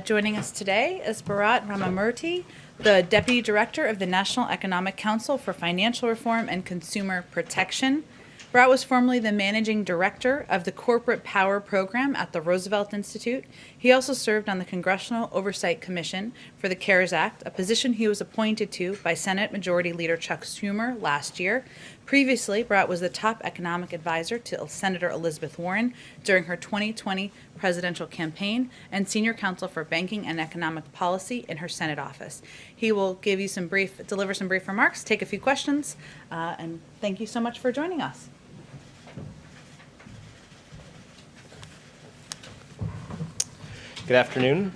Joining us today is Bharat Ramamurthy, the Deputy Director of the National Economic Council for Financial Reform and Consumer Protection. Bharat was formerly the Managing Director of the Corporate Power Program at the Roosevelt Institute. He also served on the Congressional Oversight Commission for the CARES Act, a position he was appointed to by Senate Majority Leader Chuck Schumer last year. Previously, Bharat was the top economic advisor to Senator Elizabeth Warren during her 2020 presidential campaign and senior counsel for banking and economic policy in her Senate office. He will deliver some brief remarks, take a few questions, and thank you so much for joining us. Good afternoon.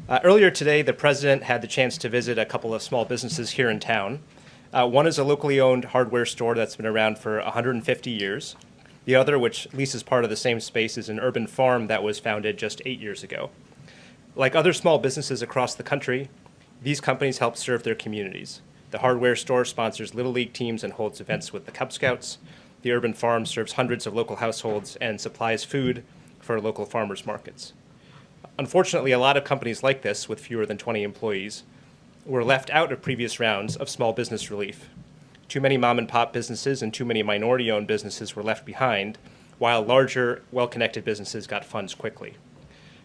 Earlier today, the president had the chance to visit a couple of small businesses here in town. One is a locally owned hardware store that's been around for 150 years. The other, which leases part of the same space, is an urban farm that was founded just 8 years ago. Like other small businesses across the country, these companies help serve their communities. The hardware store sponsors Little League teams and holds events with the Cub Scouts. The urban farm serves hundreds of local households and supplies food for local farmers markets. Unfortunately, a lot of companies like this, with fewer than 20 employees, were left out of previous rounds of small business relief. Too many mom-and-pop businesses and too many minority-owned businesses were left behind, while larger, well-connected businesses got funds quickly.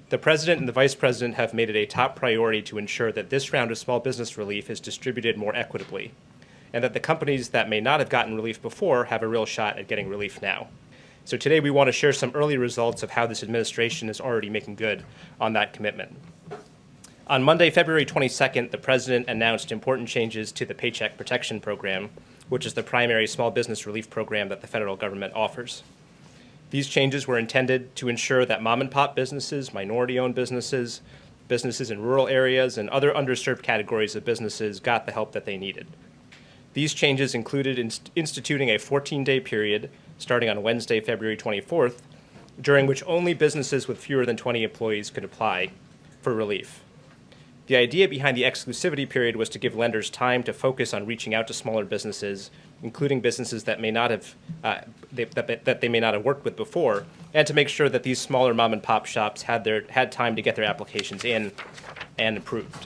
The president and the vice president have made it a top priority to ensure that this round of small business relief is distributed more equitably, and that the companies that may not have gotten relief before have a real shot at getting relief now. So today we want to share some early results of how this administration is already making good on that commitment. On Monday, February 22nd, the president announced important changes to the Paycheck Protection Program, which is the primary small business relief program that the federal government offers. These changes were intended to ensure that mom-and-pop businesses, minority-owned businesses, businesses in rural areas, and other underserved categories of businesses got the help that they needed. These changes included instituting a 14-day period starting on Wednesday, February 24th, during which only businesses with fewer than 20 employees could apply for relief. The idea behind the exclusivity period was to give lenders time to focus on reaching out to smaller businesses, including businesses that may not have that they may not have worked with before, and to make sure that these smaller mom-and-pop shops had time to get their applications in and approved.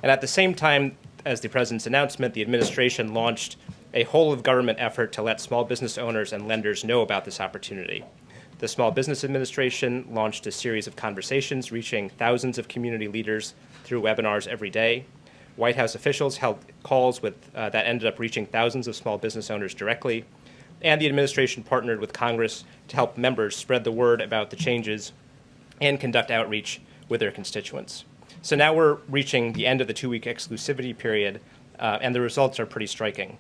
And at the same time as the president's announcement, the administration launched a whole-of-government effort to let small business owners and lenders know about this opportunity. The Small Business Administration launched a series of conversations reaching thousands of community leaders through webinars every day. White House officials held calls that ended up reaching thousands of small business owners directly, and the administration partnered with Congress to help members spread the word about the changes and conduct outreach with their constituents. So now we're reaching the end of the 2-week exclusivity period, and the results are pretty striking.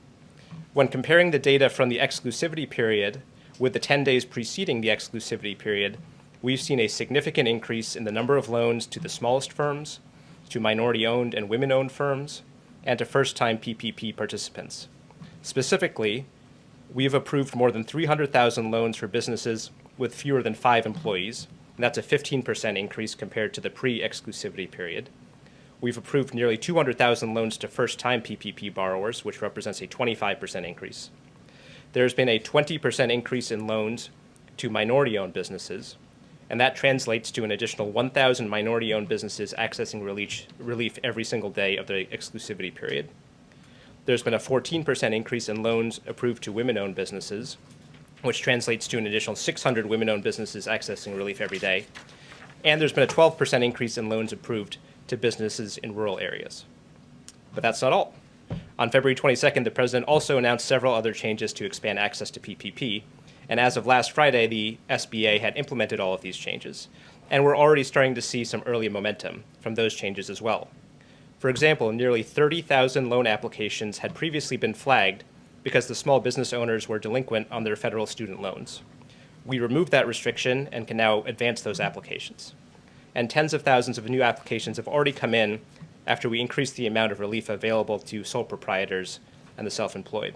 When comparing the data from the exclusivity period with the 10 days preceding the exclusivity period, we've seen a significant increase in the number of loans to the smallest firms, to minority-owned and women-owned firms, and to first-time PPP participants. Specifically, we have approved more than 300,000 loans for businesses with fewer than 5 employees, and that's a 15% increase compared to the pre-exclusivity period. We've approved nearly 200,000 loans to first-time PPP borrowers, which represents a 25% increase. There's been a 20% increase in loans to minority-owned businesses, and that translates to an additional 1,000 minority-owned businesses accessing relief every single day of the exclusivity period. There's been a 14% increase in loans approved to women-owned businesses, which translates to an additional 600 women-owned businesses accessing relief every day. And there's been a 12% increase in loans approved to businesses in rural areas. But that's not all. On February 22nd, the president also announced several other changes to expand access to PPP, and as of last Friday, the SBA had implemented all of these changes, and we're already starting to see some early momentum from those changes as well. For example, nearly 30,000 loan applications had previously been flagged because the small business owners were delinquent on their federal student loans. We removed that restriction and can now advance those applications. And tens of thousands of new applications have already come in after we increased the amount of relief available to sole proprietors and the self-employed.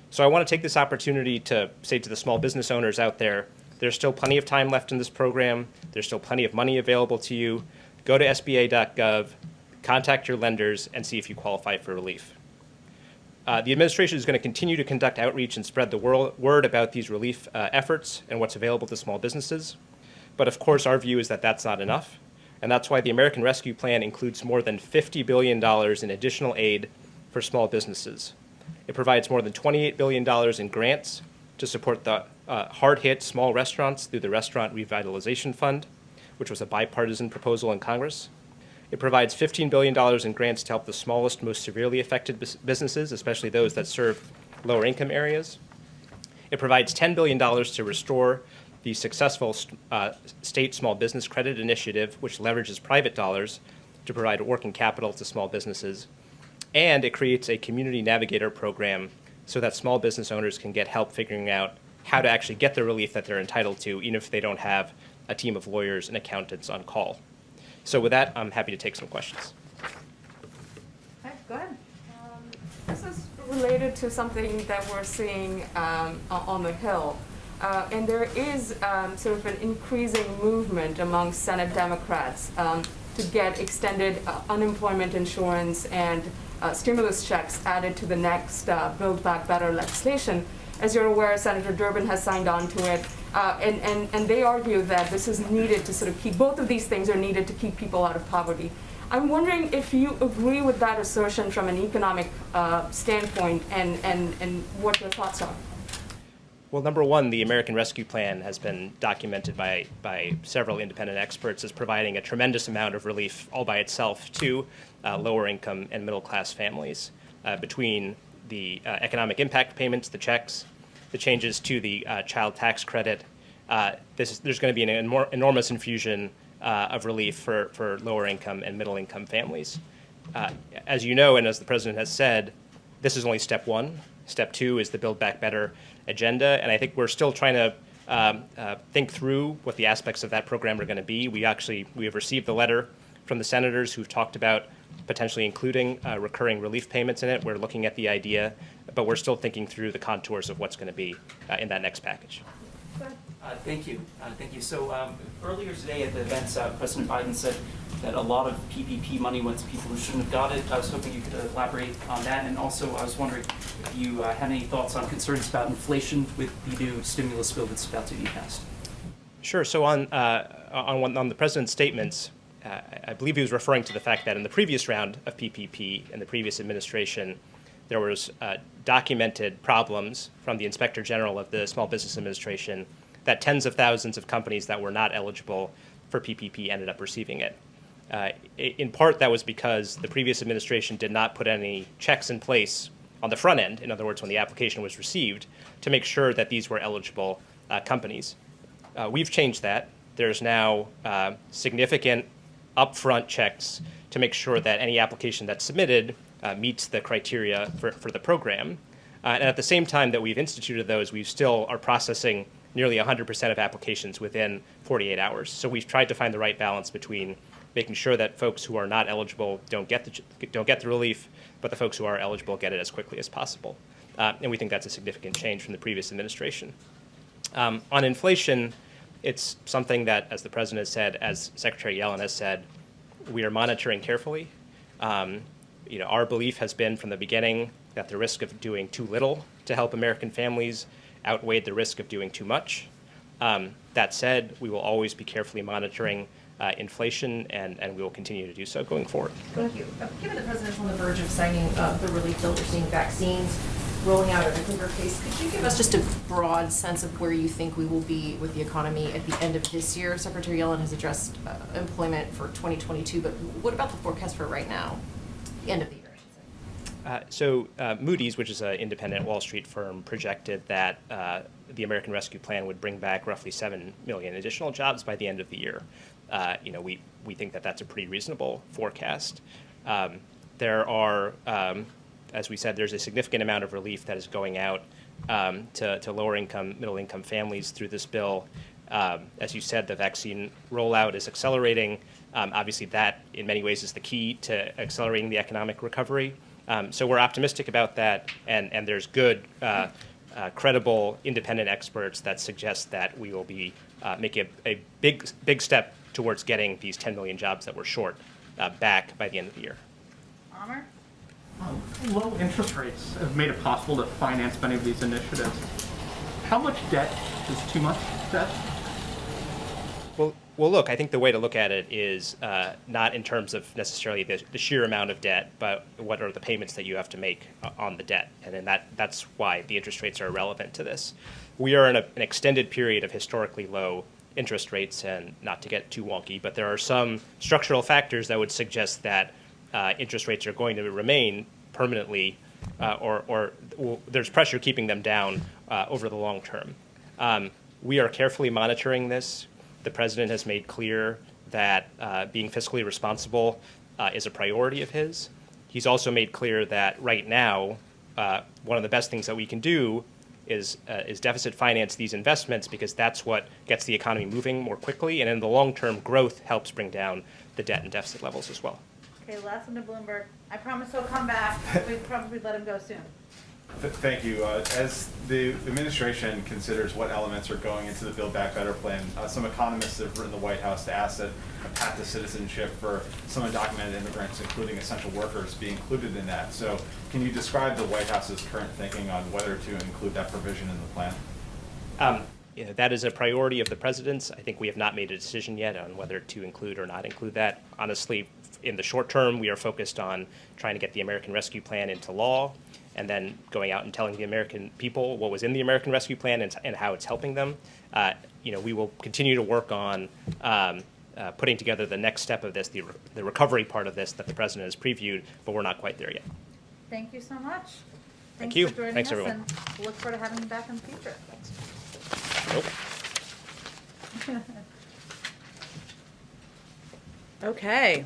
So I want to take this opportunity to say to the small business owners out there, there's still plenty of time left in this program. There's still plenty of money available to you. Go to SBA.gov, contact your lenders, and see if you qualify for relief. The administration is going to continue to conduct outreach and spread the word about these relief efforts and what's available to small businesses. But of course, our view is that that's not enough, And that's why the American Rescue Plan includes more than $50 billion in additional aid for small businesses. It provides more than $28 billion in grants to support the hard-hit small restaurants through the Restaurant Revitalization Fund, which was a bipartisan proposal in Congress. It provides $15 billion in grants to help the smallest, most severely affected businesses, especially those that serve lower income areas. It provides $10 billion to restore the successful state small business credit initiative, which leverages private dollars to provide working capital to small businesses. And it creates a community navigator program so that small business owners can get help figuring out how to actually get the relief that they're entitled to, even if they don't have a team of lawyers and accountants on call. So with that, I'm happy to take some questions. Okay, go ahead. This is related to something that we're seeing on the Hill. And there is sort of an increasing movement among Senate Democrats to get extended unemployment insurance and stimulus checks added to the next Build Back Better legislation. As you're aware, Senator Durbin has signed on to it. And they argue that this is needed to sort of keep, both of these things are needed to keep people out of poverty. I'm wondering if you agree with that assertion from an economic standpoint and what your thoughts are. Well, number one, the American Rescue Plan has been documented by several independent experts as providing a tremendous amount of relief all by itself to lower income and middle class families between the economic impact payments, the checks, the changes to the child tax credit. There's going to be an enormous infusion of relief for lower income and middle income families. As you know, and as the president has said, this is only step one. Step two is the Build Back Better agenda, and I think we're still trying to think through what the aspects of that program are going to be. We have received the letter from the senators who've talked about potentially including recurring relief payments in it. We're looking at the idea, but we're still thinking through the contours of what's going to be in that next package. Thank you. Thank you. So earlier today at the events, President Biden said that a lot of PPP money went to people who shouldn't have got it. I was hoping you could elaborate on that. And also, I was wondering if you had any thoughts on concerns about inflation with the new stimulus bill that's about to be passed. Sure. So on the president's statements, I believe he was referring to the fact that in the previous round of PPP in the previous administration, there was documented problems from the Inspector General of the Small Business Administration that tens of thousands of companies that were not eligible for PPP ended up receiving it. In part, that was because the previous administration did not put any checks in place on the front end, in other words, when the application was received, to make sure that these were eligible companies. We've changed that. There's now significant upfront checks to make sure that any application that's submitted meets the criteria for the program. And at the same time that we've instituted those, we still are processing nearly 100% of applications within 48 hours. So we've tried to find the right balance between making sure that folks who are not eligible don't get the relief, but the folks who are eligible get it as quickly as possible. And we think that's a significant change from the previous administration. On inflation, it's something that, as the president has said, as Secretary Yellen has said, we are monitoring carefully. Our belief has been from the beginning that the risk of doing too little to help American families outweighed the risk of doing too much. That said, we will always be carefully monitoring inflation, and we will continue to do so going forward. Thank you. Given the president's on the verge of signing the relief bill, we're seeing vaccines rolling out at a quicker pace. Could you give us just a broad sense of where you think we will be with the economy at the end of this year? Secretary Yellen has addressed employment for 2022, but what about the forecast for right now, the end of the year? So Moody's, which is an independent Wall Street firm, projected that the American Rescue Plan would bring back roughly 7 million additional jobs by the end of the year. We think that that's a pretty reasonable forecast. There are, as we said, there's a significant amount of relief that is going out to lower income, middle income families through this bill. As you said, the vaccine rollout is accelerating. Obviously, that in many ways is the key to accelerating the economic recovery. So we're optimistic about that, and there's good, credible, independent experts that suggest that we will be making a big step towards getting these 10 million jobs that we're short back by the end of the year. Amr? Low interest rates have made it possible to finance many of these initiatives. How much debt is too much debt? Well, look, I think the way to look at it is not in terms of necessarily the sheer amount of debt, but what are the payments that you have to make on the debt. And then that's why the interest rates are relevant to this. We are in an extended period of historically low interest rates, and not to get too wonky, but there are some structural factors that would suggest that interest rates are going to remain permanently, there's pressure keeping them down over the long term. We are carefully monitoring this. The president has made clear that being fiscally responsible is a priority of his. He's also made clear that right now, one of the best things that we can do is deficit finance these investments, because that's what gets the economy moving more quickly, and in the long term, growth helps bring down the debt and deficit levels as well. Okay, last one to Bloomberg. I promise he'll come back. We probably let him go soon. Thank you. As the administration considers what elements are going into the Build Back Better plan, some economists have written the White House to ask that a path to citizenship for some undocumented immigrants, including essential workers, be included in that. So can you describe the White House's current thinking on whether to include that provision in the plan? That is a priority of the president's. I think we have not made a decision yet on whether to include or not include that. Honestly, in the short term, we are focused on trying to get the American Rescue Plan into law, and then going out and telling the American people what was in the American Rescue Plan and how it's helping them. We will continue to work on putting together the next step of this, the recovery part of this that the president has previewed, but we're not quite there yet. Thank you so much. Thank you. For joining Thanks, us, everyone. and we'll look forward to having you back in the future. Nope. Okay.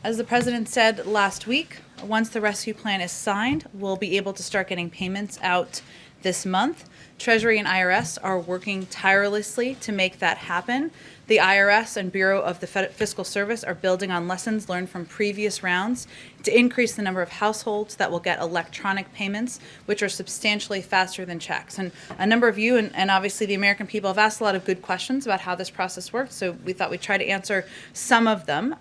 As the president said last week, once the rescue plan is signed, we'll be able to start getting payments out this month. Treasury and IRS are working tirelessly to make that happen. The IRS and Bureau of the Fiscal Service are building on lessons learned from previous rounds to increase the number of households that will get electronic payments, which are substantially faster than checks. And a number of you, and obviously the American people, have asked a lot of good questions about how this process works, so we thought we'd try to answer some of them.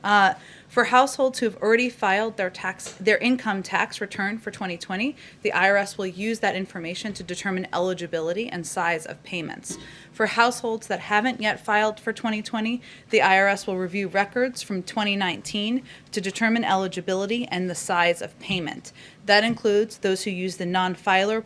For households who have already filed their income tax return for 2020, the IRS will use that information to determine eligibility and size of payments. For households that haven't yet filed for 2020, the IRS will review records from 2019 to determine eligibility and the size of payment. That includes those who use the non-filer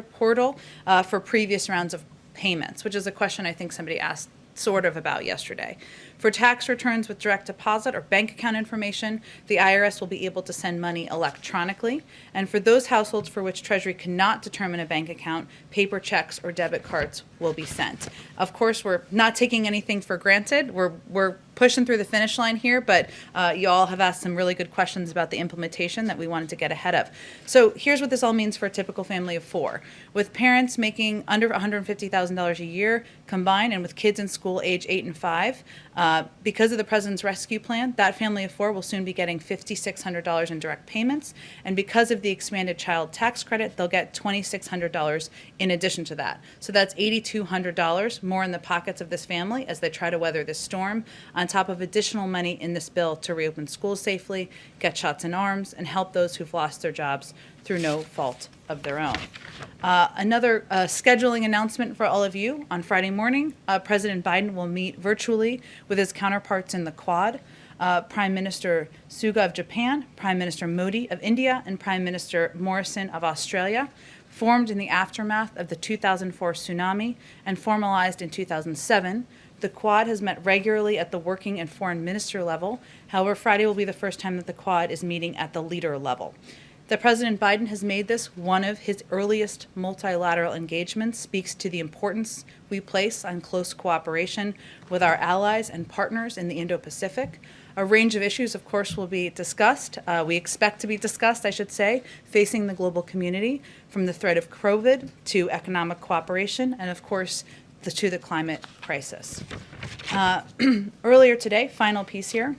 portal for previous rounds of payments, which is a question I think somebody asked sort of about yesterday. For tax returns with direct deposit or bank account information, the IRS will be able to send money electronically. And for those households for which Treasury cannot determine a bank account, paper checks or debit cards will be sent. Of course, we're not taking anything for granted. We're pushing through the finish line here, but you all have asked some really good questions about the implementation that we wanted to get ahead of. So here's what this all means for a typical family of four. With parents making under $150,000 a year combined, and with kids in school age 8 and 5, because of the President's Rescue Plan, that family of four will soon be getting $5,600 in direct payments. And because of the expanded child tax credit, they'll get $2,600 in addition to that. So that's $8,200 more in the pockets of this family as they try to weather this storm, on top of additional money in this bill to reopen schools safely, get shots in arms, and help those who've lost their jobs through no fault of their own. Another scheduling announcement for all of you. On Friday morning, President Biden will meet virtually with his counterparts in the Quad. Prime Minister Suga of Japan, Prime Minister Modi of India, and Prime Minister Morrison of Australia. Formed in the aftermath of the 2004 tsunami and formalized in 2007, the Quad has met regularly at the working and foreign minister level. However, Friday will be the first time that the Quad is meeting at the leader level. That President Biden has made this one of his earliest multilateral engagements speaks to the importance we place on close cooperation with our allies and partners in the Indo-Pacific. A range of issues, of course, will be discussed. We expect to be discussed, I should say, facing the global community, from the threat of COVID to economic cooperation, and of course, to the climate crisis. Earlier today, final piece here,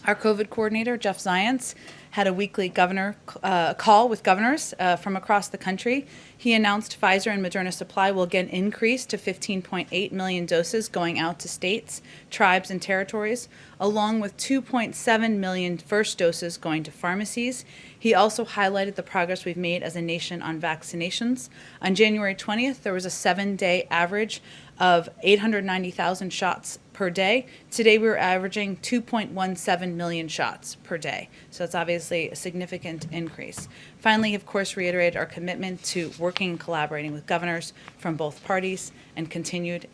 our COVID coordinator, Jeff Zients, had a weekly call with governors from across the country. He announced Pfizer and Moderna supply will again increase to 15.8 million doses going out to states, tribes, and territories, along with 2.7 million first doses going to pharmacies. He also highlighted the progress we've made as a nation on vaccinations. On January 20th, there was a 7-day average of 890,000 shots per day. Today, we're averaging 2.17 million shots per day. So that's obviously a significant increase. Finally, of course, reiterated our commitment to working and collaborating with governors from both parties and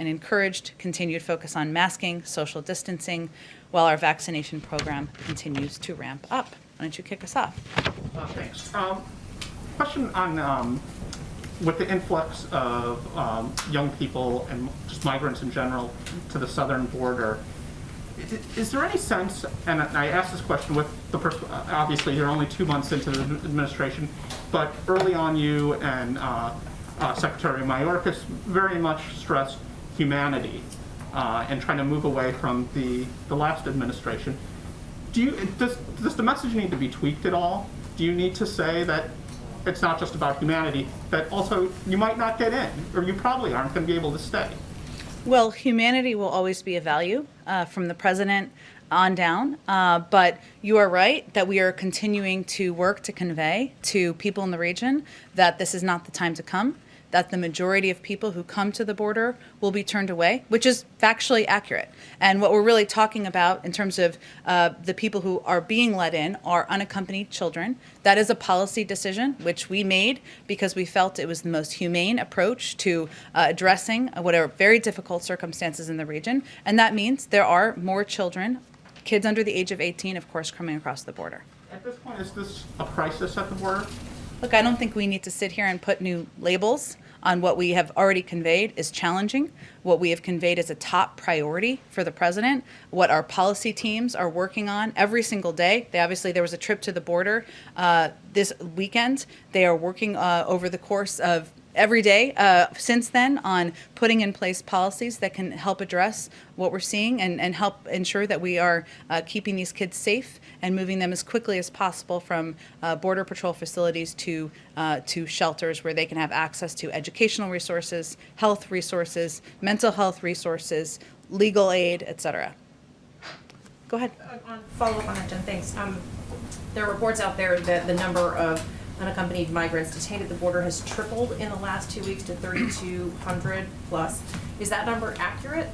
encouraged continued focus on masking, social distancing, while our vaccination program continues to ramp up. Why don't you kick us off? Thanks. Question on with the influx of young people and just migrants in general to the southern border, is there any sense, and I asked this question with obviously you're only 2 months into the administration, but early on you and Secretary Mayorkas very much stressed humanity and trying to move away from the last administration. Does the message need to be tweaked at all? Do you need to say that it's not just about humanity, that also you might not get in, or you probably aren't going to be able to stay? Well, humanity will always be a value from the president on down, but you are right that we are continuing to work to convey to people in the region that this is not the time to come, that the majority of people who come to the border will be turned away, which is factually accurate. And what we're really talking about in terms of the people who are being let in are unaccompanied children. That is a policy decision which we made because we felt it was the most humane approach to addressing what are very difficult circumstances in the region. And that means there are more children, kids under the age of 18, of course, coming across the border. At this point, is this a crisis at the border? Look, I don't think we need to sit here and put new labels on what we have already conveyed is challenging. What we have conveyed is a top priority for the president, what our policy teams are working on every single day. There was a trip to the border this weekend. They are working over the course of every day since then on putting in place policies that can help address what we're seeing and help ensure that we are keeping these kids safe and moving them as quickly as possible from Border Patrol facilities to shelters where they can have access to educational resources, health resources, mental health resources, legal aid, et cetera. Go ahead. On follow-up on that, Jen, thanks. There are reports out there that the number of unaccompanied migrants detained at the border has tripled in the last 2 weeks to 3,200 plus. Is that number accurate?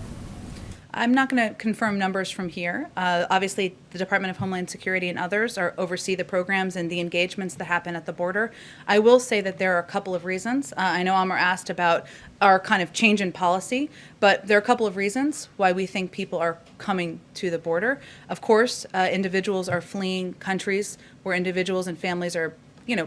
I'm not going to confirm numbers from here. Obviously, the Department of Homeland Security and others oversee the programs and the engagements that happen at the border. I will say that there are a couple of reasons. I know Amr asked about our kind of change in policy, but there are a couple of reasons why we think people are coming to the border. Of course, individuals are fleeing countries where individuals and families are,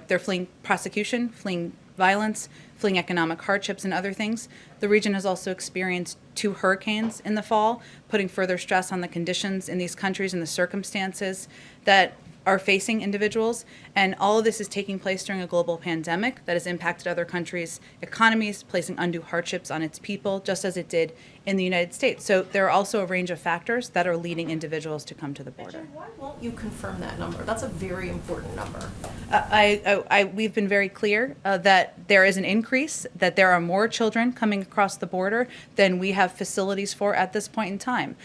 they're fleeing prosecution, fleeing violence, fleeing economic hardships and other things. The region has also experienced 2 hurricanes in the fall, putting further stress on the conditions in these countries and the circumstances that are facing individuals. And all of this is taking place during a global pandemic that has impacted other countries' economies, placing undue hardships on its people, just as it did in the United States. So there are also a range of factors that are leading individuals to come to the border. Why won't you confirm that number? That's a very important number. We've been very clear that there is an increase, that there are more children coming across the border than we have facilities for at this point in time.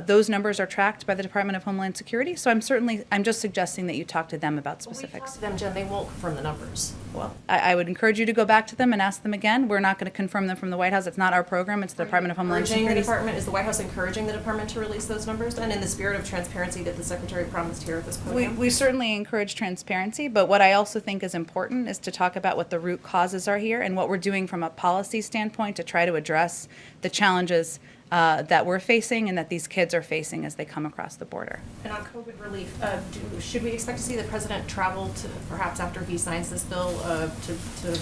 Those numbers are tracked by the Department of Homeland Security, so I'm just suggesting that you talk to them about specifics. Talk to them, Jen. They won't confirm the numbers. Well, I would encourage you to go back to them and ask them again. We're not going to confirm them from the White House. It's not our program. It's the Department of Homeland Security. Is the White House encouraging the department to release those numbers then in the spirit of transparency that the Secretary promised here at this podium? We certainly encourage transparency, but what I also think is important is to talk about what the root causes are here and what we're doing from a policy standpoint to try to address the challenges that we're facing and that these kids are facing as they come across the border. And on COVID relief, should we expect to see the president travel to, perhaps after he signs this bill, to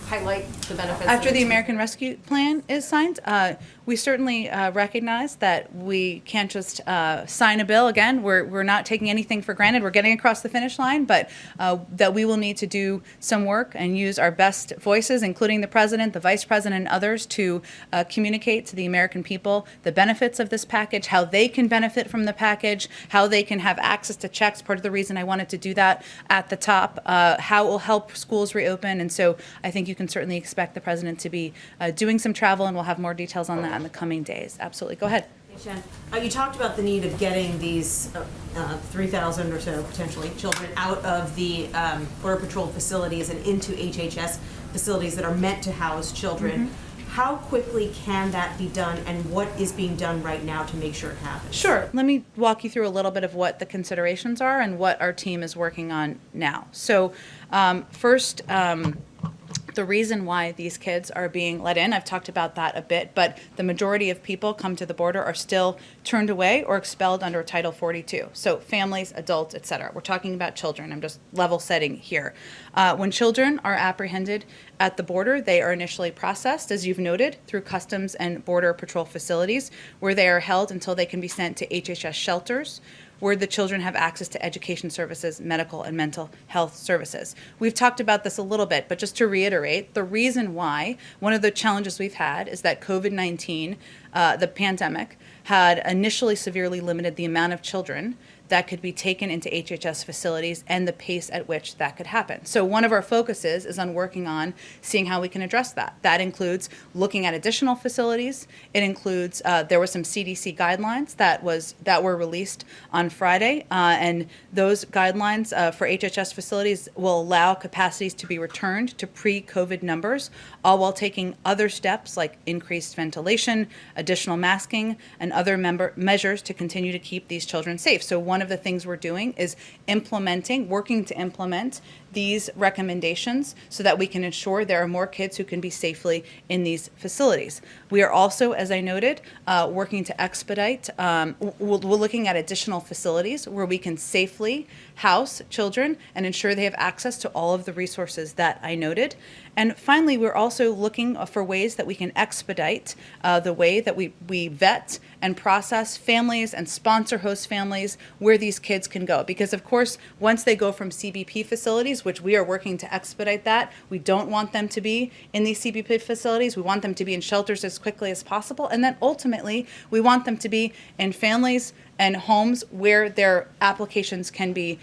highlight the benefits? After of the it? American Rescue Plan is signed, we certainly recognize that we can't just sign a bill. Again, we're not taking anything for granted. We're getting across the finish line, but that we will need to do some work and use our best voices, including the president, the vice president, and others, to communicate to the American people the benefits of this package, how they can benefit from the package, how they can have access to checks. Part of the reason I wanted to do that at the top, how it will help schools reopen. And so I think you can certainly expect the president to be doing some travel, and we'll have more details on that in the coming days. Absolutely. Go ahead. Shen, you talked about the need of getting these 3,000 or so potentially children out of the Border Patrol facilities and into HHS facilities that are meant to house children. How quickly can that be done, and what is being done right now to make sure it happens? Sure. Let me walk you through a little bit of what the considerations are and what our team is working on now. So first, the reason why these kids are being let in, I've talked about that a bit, but the majority of people come to the border are still turned away or expelled under Title 42. So families, adults, et cetera. We're talking about children. I'm just level setting here. When children are apprehended at the border, they are initially processed, as you've noted, through Customs and Border Patrol facilities, where they are held until they can be sent to HHS shelters, where the children have access to education services, medical and mental health services. We've talked about this a little bit, but just to reiterate, the reason why, one of the challenges we've had is that COVID-19, the pandemic, had initially severely limited the amount of children that could be taken into HHS facilities and the pace at which that could happen. So one of our focuses is on working on seeing how we can address that. That includes looking at additional facilities. It includes, there were some CDC guidelines that were released on Friday, and those guidelines for HHS facilities will allow capacities to be returned to pre-COVID numbers, all while taking other steps like increased ventilation, additional masking, and other measures to continue to keep these children safe. So one of the things we're doing is working to implement these recommendations so that we can ensure there are more kids who can be safely in these facilities. We are also, as I noted, working to expedite, we're looking at additional facilities where we can safely house children and ensure they have access to all of the resources that I noted. And finally, we're also looking for ways that we can expedite the way that we vet and process families and sponsor host families where these kids can go. Because, of course, once they go from CBP facilities, which we are working to expedite that, we don't want them to be in these CBP facilities. We want them to be in shelters as quickly as possible. And then ultimately, we want them to be in families and homes where their applications can be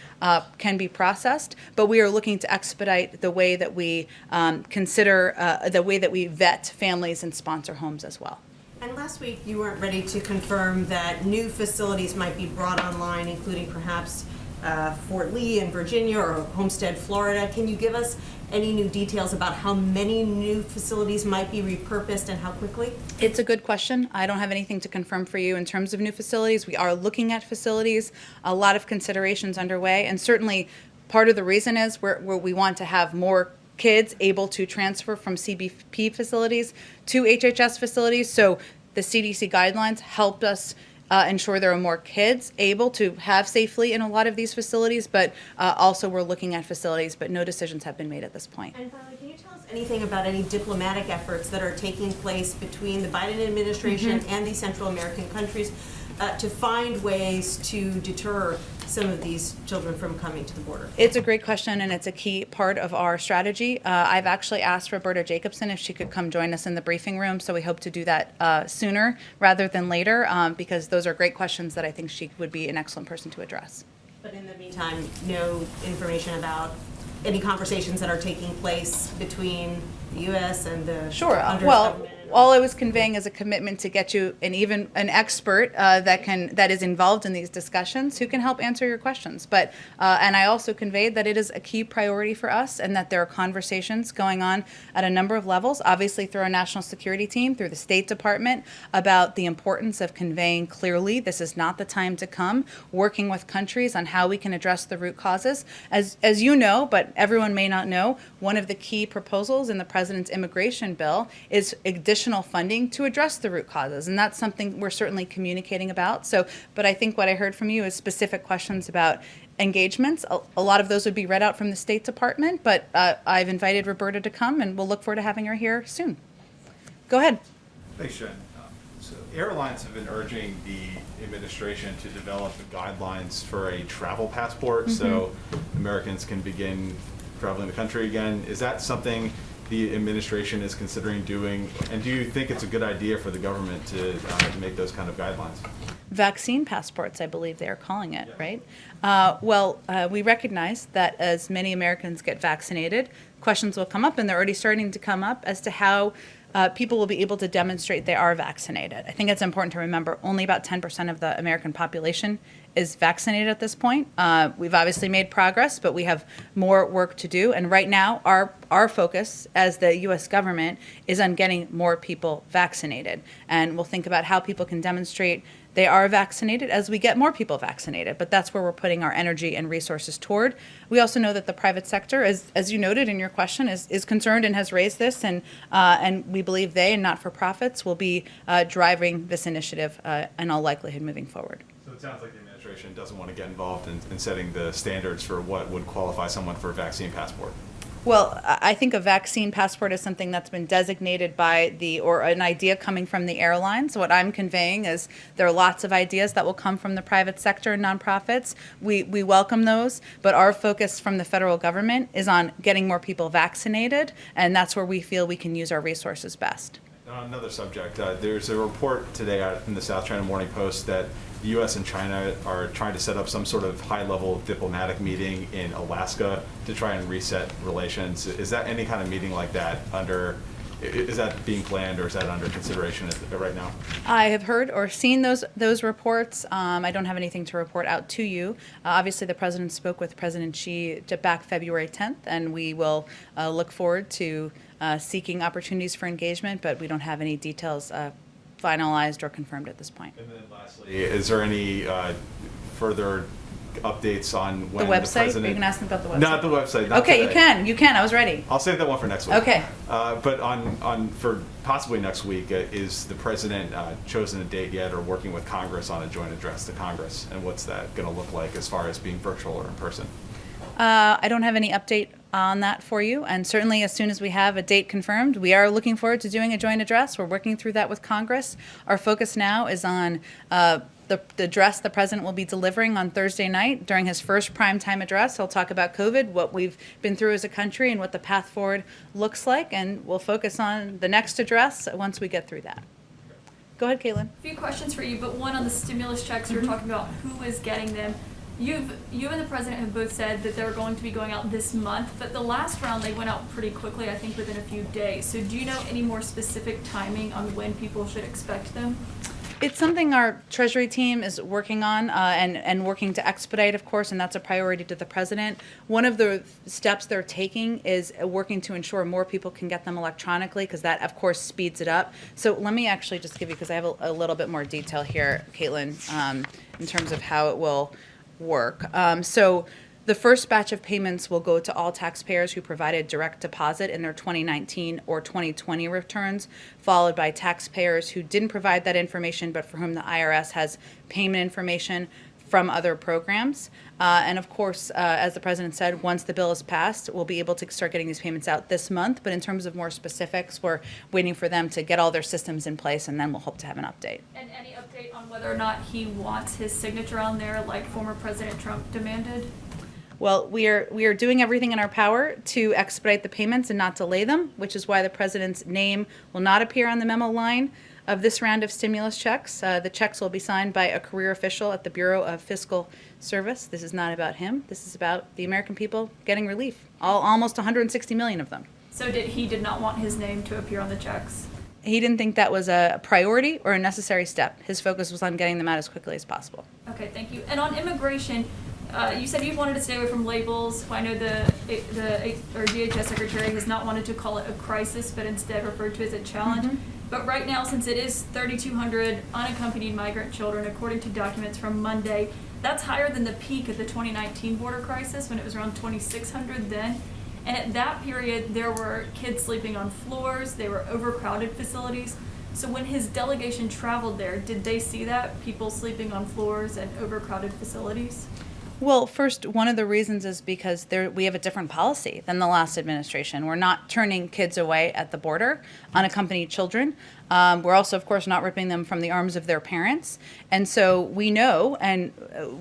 processed. But we are looking to expedite the way that we consider, the way that we vet families and sponsor homes as well. And last week, you weren't ready to confirm that new facilities might be brought online, including perhaps Fort Lee in Virginia or Homestead, Florida. Can you give us any new details about how many new facilities might be repurposed and how quickly? It's a good question. I don't have anything to confirm for you in terms of new facilities. We are looking at facilities, a lot of considerations underway, and certainly part of the reason is we want to have more kids able to transfer from CBP facilities to HHS facilities. So the CDC guidelines helped us ensure there are more kids able to have safely in a lot of these facilities, but also we're looking at facilities, but no decisions have been made at this point. And finally, can you tell us anything about any diplomatic efforts that are taking place between the Biden administration and these Central American countries to find ways to deter some of these children from coming to the border? It's a great question, and it's a key part of our strategy. I've actually asked Roberta Jacobson if she could come join us in the briefing room, so we hope to do that sooner rather than later, because those are great questions that I think she would be an excellent person to address. But in the meantime, no information about any conversations that are taking place between the U.S. and the Sure. Honduras Well, government? all I was conveying is a commitment to get you an expert that is involved in these discussions who can help answer your questions. But and I also conveyed that it is a key priority for us, and that there are conversations going on at a number of levels. Obviously, through our national security team, through the State Department, about the importance of conveying clearly this is not the time to come. Working with countries on how we can address the root causes, as you know, but everyone may not know. One of the key proposals in the president's immigration bill is additional funding to address the root causes, and that's something we're certainly communicating about. So, but I think what I heard from you is specific questions about engagements. A lot of those would be read out from the State Department, but I've invited Roberta to come, and we'll look forward to having her here soon. Go ahead. Thanks, Jen. So airlines have been urging the administration to develop guidelines for a travel passport so Americans can begin traveling the country again. Is that something the administration is considering doing? And do you think it's a good idea for the government to make those kind of guidelines? Vaccine passports, I believe they are calling it, right? We recognize that as many Americans get vaccinated, questions will come up, and they're already starting to come up as to how people will be able to demonstrate they are vaccinated. I think it's important to remember only about 10% of the American population is vaccinated at this point. We've obviously made progress, but we have more work to do. And right now, our focus as the U.S. government is on getting more people vaccinated. And we'll think about how people can demonstrate they are vaccinated as we get more people vaccinated. But that's where we're putting our energy and resources toward. We also know that the private sector, as you noted in your question, is concerned and has raised this. And we believe they and not-for-profits will be driving this initiative in all likelihood moving forward. So it sounds like the administration doesn't want to get involved in setting the standards for what would qualify someone for a vaccine passport. Well, I think a vaccine passport is something that's been designated by or an idea coming from the airlines. What I'm conveying is there are lots of ideas that will come from the private sector and nonprofits. We welcome those, but our focus from the federal government is on getting more people vaccinated, and that's where we feel we can use our resources best. On another subject, there's a report today out in the South China Morning Post that the U.S. and China are trying to set up some sort of high-level diplomatic meeting in Alaska to try and reset relations. Is that any kind of meeting like that is that being planned, or is that under consideration right now? I have heard or seen those reports. I don't have anything to report out to you. Obviously, the president spoke with President Xi back February 10th, and we will look forward to seeking opportunities for engagement, but we don't have any details finalized or confirmed at this point. And then lastly, is there any further updates on when The website? president... Are you going to ask me about the website? Not the website. Not Okay, today. you can. I was ready. I'll save that one for next week. Okay. But for possibly next week, is the president chosen a date yet, or working with Congress on a joint address to Congress? And what's that going to look like as far as being virtual or in person? I don't have any update on that for you, and certainly as soon as we have a date confirmed, we are looking forward to doing a joint address. We're working through that with Congress. Our focus now is on the address the president will be delivering on Thursday night during his first primetime address. He'll talk about COVID, what we've been through as a country, and what the path forward looks like, and we'll focus on the next address once we get through that. Go ahead, Caitlin. A few questions for you, but one on the stimulus checks. You were talking about who is getting them. You and the president have both said that they're going to be going out this month, but the last round they went out pretty quickly, I think within a few days. So do you know any more specific timing on when people should expect them? It's something our Treasury team is working on and working to expedite, of course, and that's a priority to the president. One of the steps they're taking is working to ensure more people can get them electronically, because that, of course, speeds it up. So let me actually just give you, because I have a little bit more detail here, Caitlin, in terms of how it will work. So the first batch of payments will go to all taxpayers who provided direct deposit in their 2019 or 2020 returns, followed by taxpayers who didn't provide that information but for whom the IRS has payment information from other programs. And of course, as the president said, once the bill is passed, we'll be able to start getting these payments out this month. But in terms of more specifics, we're waiting for them to get all their systems in place, and then we'll hope to have an update. And any update on whether or not he wants his signature on there like former President Trump demanded? Well, we are doing everything in our power to expedite the payments and not delay them, which is why the president's name will not appear on the memo line of this round of stimulus checks. The checks will be signed by a career official at the Bureau of Fiscal Service. This is not about him. This is about the American people getting relief, almost 160 million of them. So he did not want his name to appear on the checks? He didn't think that was a priority or a necessary step. His focus was on getting them out as quickly as possible. Okay, thank you. And on immigration, you said you wanted to stay away from labels. I know the DHS secretary has not wanted to call it a crisis, but instead referred to it as a challenge. Mm-hmm. But right now, since it is 3,200 unaccompanied migrant children, according to documents from Monday, that's higher than the peak of the 2019 border crisis when it was around 2,600 then. And at that period, there were kids sleeping on floors. They were overcrowded facilities. So when his delegation traveled there, did they see that? People sleeping on floors and overcrowded facilities? Well, first, one of the reasons is because we have a different policy than the last administration. We're not turning kids away at the border, unaccompanied children. We're also, of course, not ripping them from the arms of their parents. And so we know, and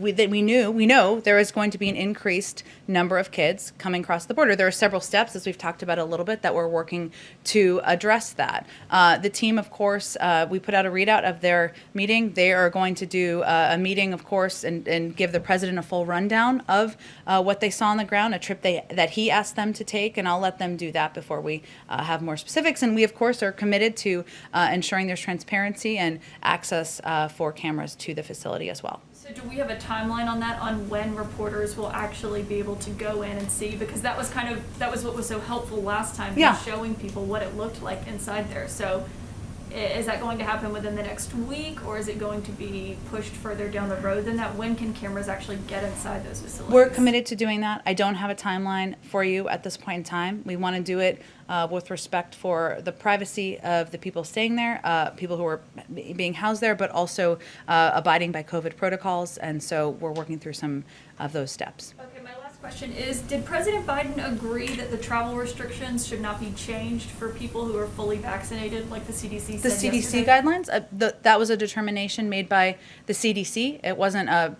we know there is going to be an increased number of kids coming across the border. There are several steps, as we've talked about a little bit, that we're working to address that. The team, of course, we put out a readout of their meeting. They are going to do a meeting, of course, and give the president a full rundown of what they saw on the ground, a trip that he asked them to take, and I'll let them do that before we have more specifics. And we, of course, are committed to ensuring there's transparency and access for cameras to the facility as well. So do we have a timeline on that, on when reporters will actually be able to go in and see? Because that was what was so helpful last time, Yeah. showing people what it looked like inside there. So is that going to happen within the next week, or is it going to be pushed further down the road than that? When can cameras actually get inside those facilities? We're committed to doing that. I don't have a timeline for you at this point in time. We want to do it with respect for the privacy of the people staying there, people who are being housed there, but also abiding by COVID protocols. And so we're working through some of those steps. Okay, my last question is, did President Biden agree that the travel restrictions should not be changed for people who are fully vaccinated, like the CDC said The CDC yesterday? guidelines, that was a determination made by the CDC. It wasn't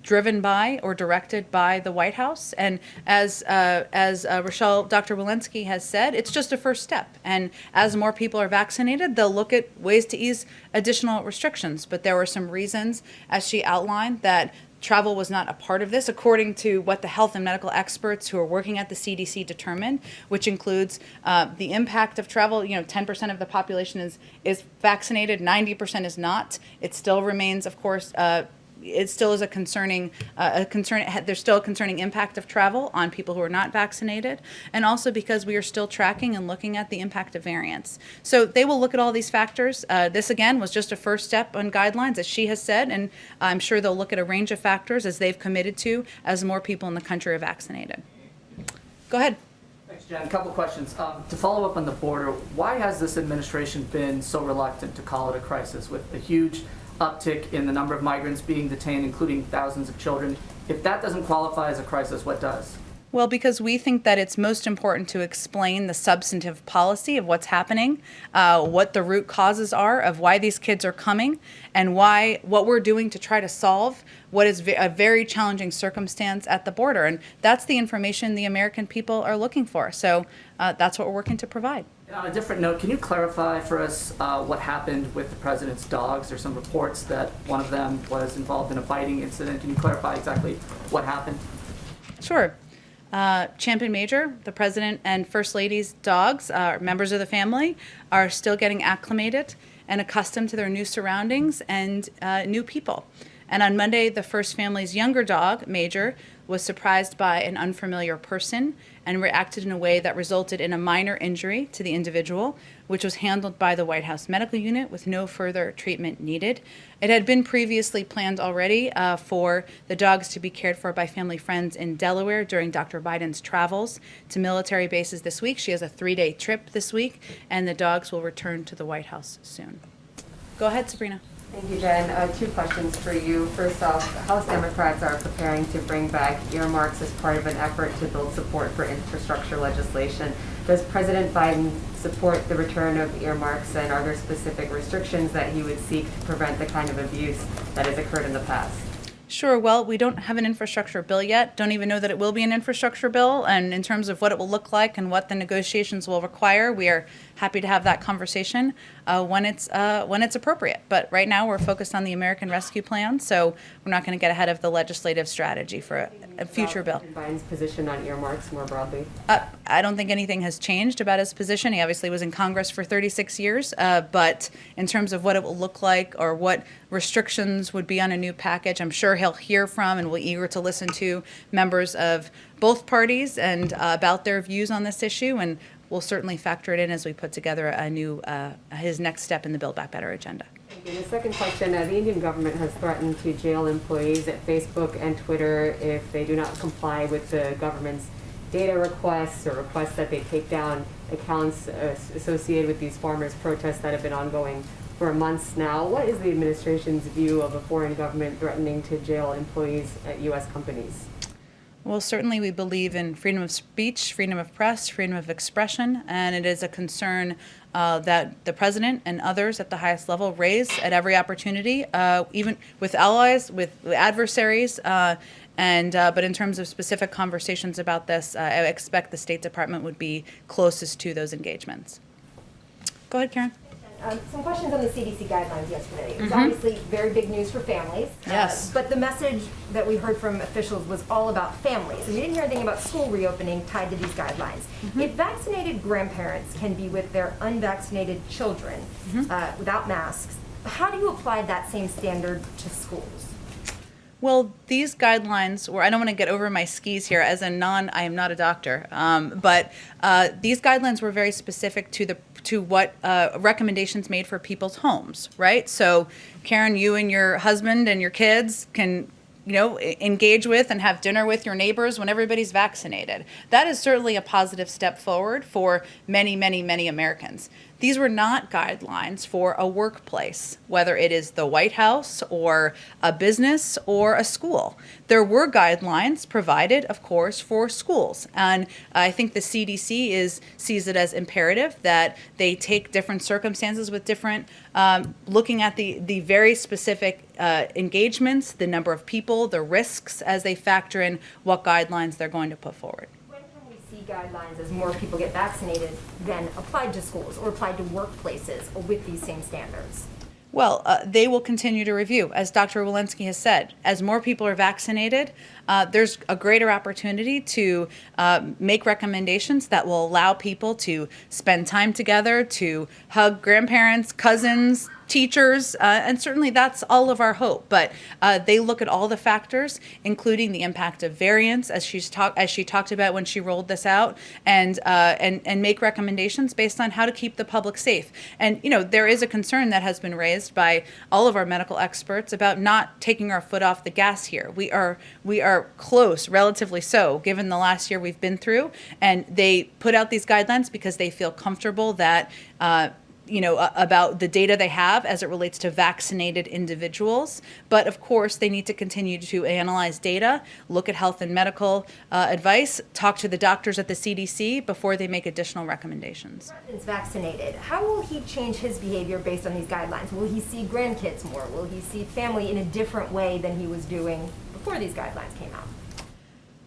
driven by or directed by the White House. And as Rochelle, Dr. Walensky has said, it's just a first step. And as more people are vaccinated, they'll look at ways to ease additional restrictions. But there were some reasons, as she outlined, that travel was not a part of this, according to what the health and medical experts who are working at the CDC determined, which includes the impact of travel. 10% of the population is vaccinated, 90% is not. It still remains, of course, it still is a concerning there's still a concerning impact of travel on people who are not vaccinated, and also because we are still tracking and looking at the impact of variants. So they will look at all these factors. This, again, was just a first step on guidelines, as she has said, and I'm sure they'll look at a range of factors, as they've committed to, as more people in the country are vaccinated. Go ahead. Thanks, Jen. A couple questions. To follow up on the border, why has this administration been so reluctant to call it a crisis with a huge uptick in the number of migrants being detained, including thousands of children? If that doesn't qualify as a crisis, what does? Well, because we think that it's most important to explain the substantive policy of what's happening, what the root causes are of why these kids are coming, and what we're doing to try to solve what is a very challenging circumstance at the border. And that's the information the American people are looking for. So that's what we're working to provide. And on a different note, can you clarify for us what happened with the president's dogs? There's some reports that one of them was involved in a biting incident. Can you clarify exactly what happened? Sure. Champion Major, the president and first lady's dogs, members of the family, are still getting acclimated and accustomed to their new surroundings and new people. And on Monday, the first family's younger dog, Major, was surprised by an unfamiliar person and reacted in a way that resulted in a minor injury to the individual, which was handled by the White House Medical Unit with no further treatment needed. It had been previously planned already for the dogs to be cared for by family friends in Delaware during Dr. Biden's travels to military bases this week. She has a 3-day trip this week, and the dogs will return to the White House soon. Go ahead, Sabrina. Thank you, Jen. 2 questions for you. First off, House Democrats are preparing to bring back earmarks as part of an effort to build support for infrastructure legislation. Does President Biden support the return of earmarks, and are there specific restrictions that he would seek to prevent the kind of abuse that has occurred in the past? Sure. Well, we don't have an infrastructure bill yet. Don't even know that it will be an infrastructure bill. And in terms of what it will look like and what the negotiations will require, we are happy to have that conversation when it's appropriate. But right now, we're focused on the American Rescue Plan, so we're not going to get ahead of the legislative strategy for a future bill. Biden's position on earmarks more broadly? I don't think anything has changed about his position. He obviously was in Congress for 36 years, but in terms of what it will look like or what restrictions would be on a new package, I'm sure he'll hear from and we're eager to listen to members of both parties and about their views on this issue, and we'll certainly factor it in as we put together a new his next step in the Build Back Better agenda. And the second question, the Indian government has threatened to jail employees at Facebook and Twitter if they do not comply with the government's data requests or requests that they take down accounts associated with these farmers' protests that have been ongoing for months now. What is the administration's view of a foreign government threatening to jail employees at U.S. companies? Well, certainly we believe in freedom of speech, freedom of press, freedom of expression, and it is a concern that the president and others at the highest level raise at every opportunity, even with allies, with adversaries, but in terms of specific conversations about this, I expect the State Department would be closest to those engagements. Go ahead, Karen. Some questions on the CDC guidelines yesterday. It was obviously very big news for families. Yes. But the message that we heard from officials was all about families. And we didn't hear anything about school reopening tied to these guidelines. If vaccinated grandparents can be with their unvaccinated children without masks, how do you apply that same standard to schools? Well, these guidelines I don't want to get over my skis here I am not a doctor, but these guidelines were very specific to what recommendations made for people's homes, right? So, Karen, you and your husband and your kids can, engage with and have dinner with your neighbors when everybody's vaccinated. That is certainly a positive step forward for many, many, many Americans. These were not guidelines for a workplace, whether it is the White House or a business or a school. There were guidelines provided, of course, for schools. And I think the CDC sees it as imperative that they take different circumstances with different, looking at the very specific engagements, the number of people, the risks as they factor in what guidelines they're going to put forward. Guidelines as more people get vaccinated than applied to schools or applied to workplaces with these same standards? Well, they will continue to review. As Dr. Walensky has said, as more people are vaccinated, there's a greater opportunity to make recommendations that will allow people to spend time together, to hug grandparents, cousins, teachers, and certainly that's all of our hope. But they look at all the factors, including the impact of variants, as she talked about when she rolled this out, and make recommendations based on how to keep the public safe. And there is a concern that has been raised by all of our medical experts about not taking our foot off the gas here. We are close, relatively so, given the last year we've been through, and they put out these guidelines because they feel comfortable that about the data they have as it relates to vaccinated individuals. But of course, they need to continue to analyze data, look at health and medical advice, talk to the doctors at the CDC before they make additional recommendations. The president's vaccinated. How will he change his behavior based on these guidelines? Will he see grandkids more? Will he see family in a different way than he was doing before these guidelines came out?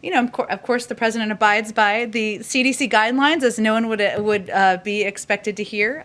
Of course, the president abides by the CDC guidelines, as no one would be expected to hear.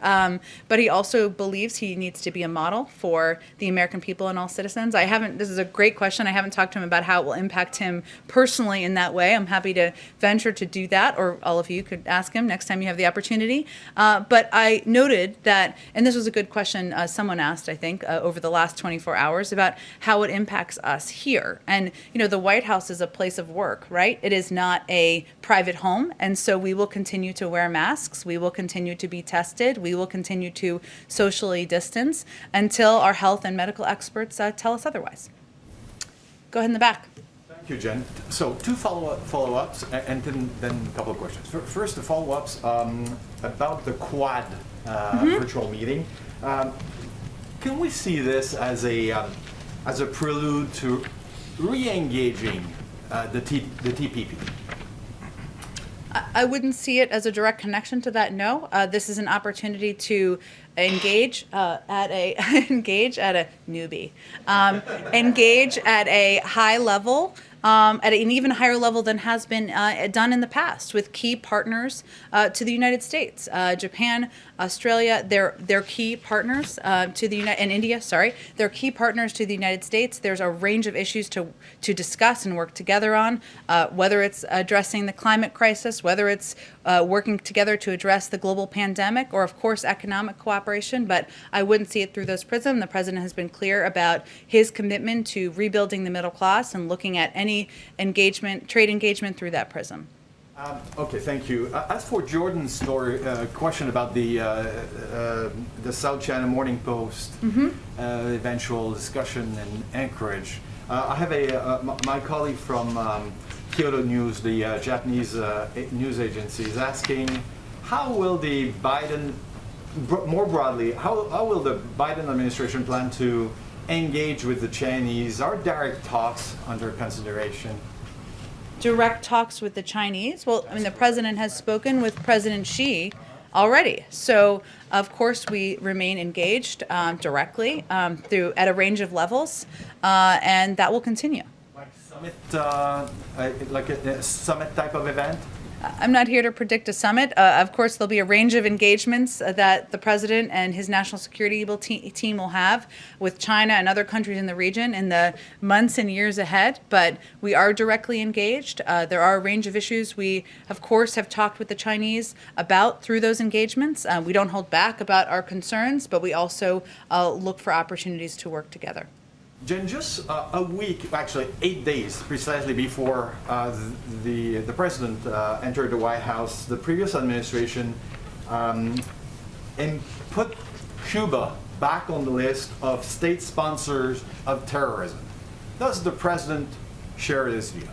But he also believes he needs to be a model for the American people and all citizens. This is a great question. I haven't talked to him about how it will impact him personally in that way. I'm happy to venture to do that, or all of you could ask him next time you have the opportunity. But I noted that, and this was a good question someone asked, I think, over the last 24 hours about how it impacts us here. And, the White House is a place of work. Right? It is not a private home, and so we will continue to wear masks. We will continue to be tested. We will continue to socially distance until our health and medical experts tell us otherwise. Go ahead in the back. Thank you, Jen. So 2 follow-ups and then a couple of questions. First, the follow-ups about the Quad virtual meeting. Can we see this as a prelude to re-engaging the TPP? I wouldn't see it as a direct connection to that. No, this is an opportunity to engage at a newbie, engage at a high level. At an even higher level than has been done in the past with key partners to the United States, Japan, Australia. They're key partners to the and India. Sorry, they're key partners to the United States. There's a range of issues to discuss and work together on, whether it's addressing the climate crisis, whether it's working together to address the global pandemic, or of course economic cooperation. But I wouldn't see it through those prisms. The president has been clear about his commitment to rebuilding the middle class and looking at any trade engagement through that prism. Okay, thank you. As for Jordan's story, question about the South China Morning Post eventual discussion in Anchorage, I have my colleague from Kyodo News, the Japanese news agency, is asking how will the Biden more broadly, how will the Biden administration plan to engage with the Chinese? Are direct talks under consideration? Direct talks with the Chinese? Well, I mean, the president has spoken with President Xi already. So, of course, we remain engaged directly through at a range of levels, and that will continue. Like summit, like a summit type of event? I'm not here to predict a summit. Of course, there'll be a range of engagements that the president and his national security team will have with China and other countries in the region in the months and years ahead. But we are directly engaged. There are a range of issues we, of course, have talked with the Chinese about through those engagements. We don't hold back about our concerns, but we also look for opportunities to work together. Jen, just a week, actually 8 days precisely before the president entered the White House, the previous administration and put Cuba back on the list of state sponsors of terrorism. Does the president share this view?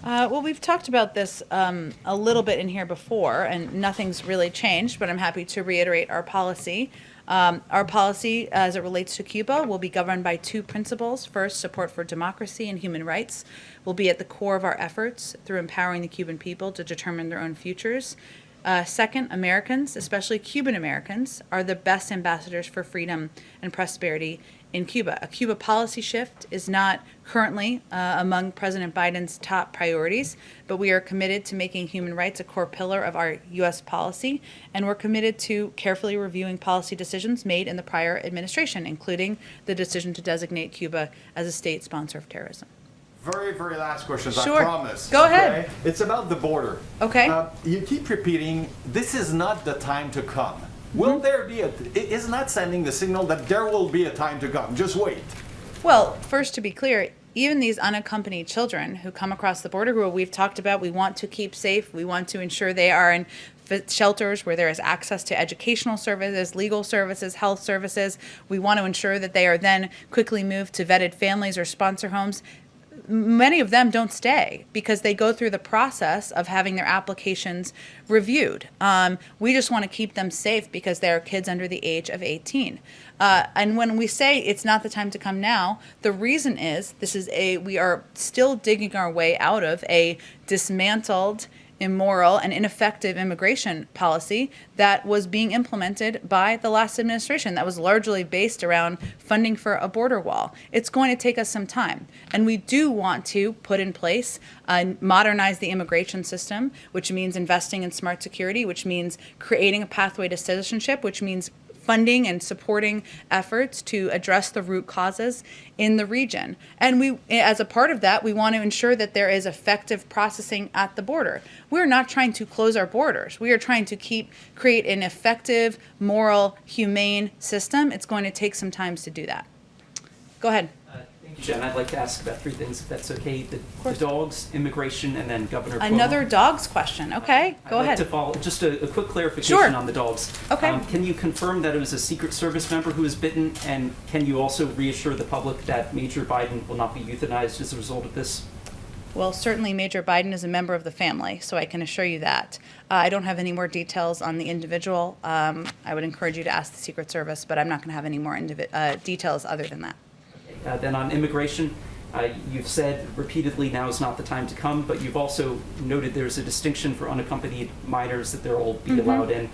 Well, we've talked about this a little bit in here before, and nothing's really changed, but I'm happy to reiterate our policy. Our policy, as it relates to Cuba, will be governed by two principles. First, support for democracy and human rights will be at the core of our efforts through empowering the Cuban people to determine their own futures. Second, Americans, especially Cuban Americans, are the best ambassadors for freedom and prosperity in Cuba. A Cuba policy shift is not currently among President Biden's top priorities, but we are committed to making human rights a core pillar of our U.S. policy, and we're committed to carefully reviewing policy decisions made in the prior administration, including the decision to designate Cuba as a state sponsor of terrorism. Very, very last question, Sure. I promise. Go ahead. Okay? It's about the border. Okay. You keep repeating, this is not the time to come. Will there be isn't that sending the signal that there will be a time to come? Just wait. Well, first, to be clear, even these unaccompanied children who come across the border, who we've talked about, we want to keep safe. We want to ensure they are in shelters where there is access to educational services, legal services, health services. We want to ensure that they are then quickly moved to vetted families or sponsor homes. Many of them don't stay because they go through the process of having their applications reviewed. We just want to keep them safe because they are kids under the age of 18. And when we say it's not the time to come now, the reason is we are still digging our way out of a dismantled, immoral, and ineffective immigration policy that was being implemented by the last administration that was largely based around funding for a border wall. It's going to take us some time. And we do want to put in place, modernize the immigration system, which means investing in smart security, which means creating a pathway to citizenship, which means funding and supporting efforts to address the root causes in the region. And we, as a part of that, we want to ensure that there is effective processing at the border. We're not trying to close our borders. We are trying to create an effective, moral, humane system. It's going to take some time to do that. Go ahead. Thank you, Jen. I'd like to ask about three things, if that's okay. The dogs, immigration, and then Governor Cuomo. Another dogs question. Okay, go I'd ahead. like to follow, just a quick clarification Sure. on the dogs. Okay. Can you confirm that it was a Secret Service member who was bitten, and can you also reassure the public that Major Biden will not be euthanized as a result of this? Well, certainly Major Biden is a member of the family, so I can assure you that. I don't have any more details on the individual. I would encourage you to ask the Secret Service, but I'm not going to have any more details other than that. Then on immigration, you've said repeatedly now is not the time to come, but you've also noted there's a distinction for unaccompanied minors that they'll be allowed in.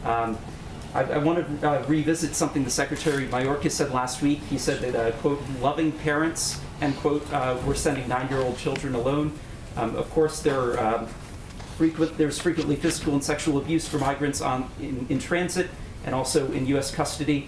I want to revisit something the Secretary Mayorkas said last week. He said that, quote, loving parents, end quote, were sending 9-year-old children alone. Of course, there's frequently physical and sexual abuse for migrants in transit and also in U.S. custody.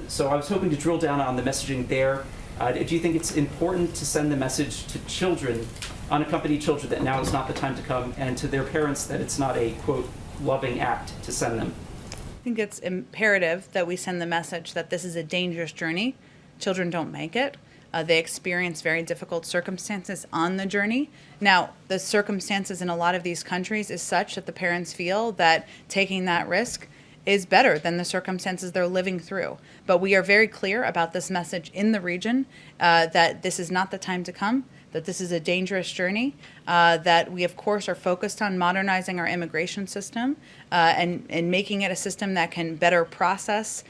So I was hoping to drill down on the messaging there. Do you think it's important to send the message to children, unaccompanied children, that now is not the time to come, and to their parents that it's not a, quote, loving act to send them? I think it's imperative that we send the message that this is a dangerous journey. Children don't make it. They experience very difficult circumstances on the journey. Now, the circumstances in a lot of these countries is such that the parents feel that taking that risk is better than the circumstances they're living through. But we are very clear about this message in the region that this is not the time to come. that this is a dangerous journey, that we, of course, are focused on modernizing our immigration system and making it a system that can better process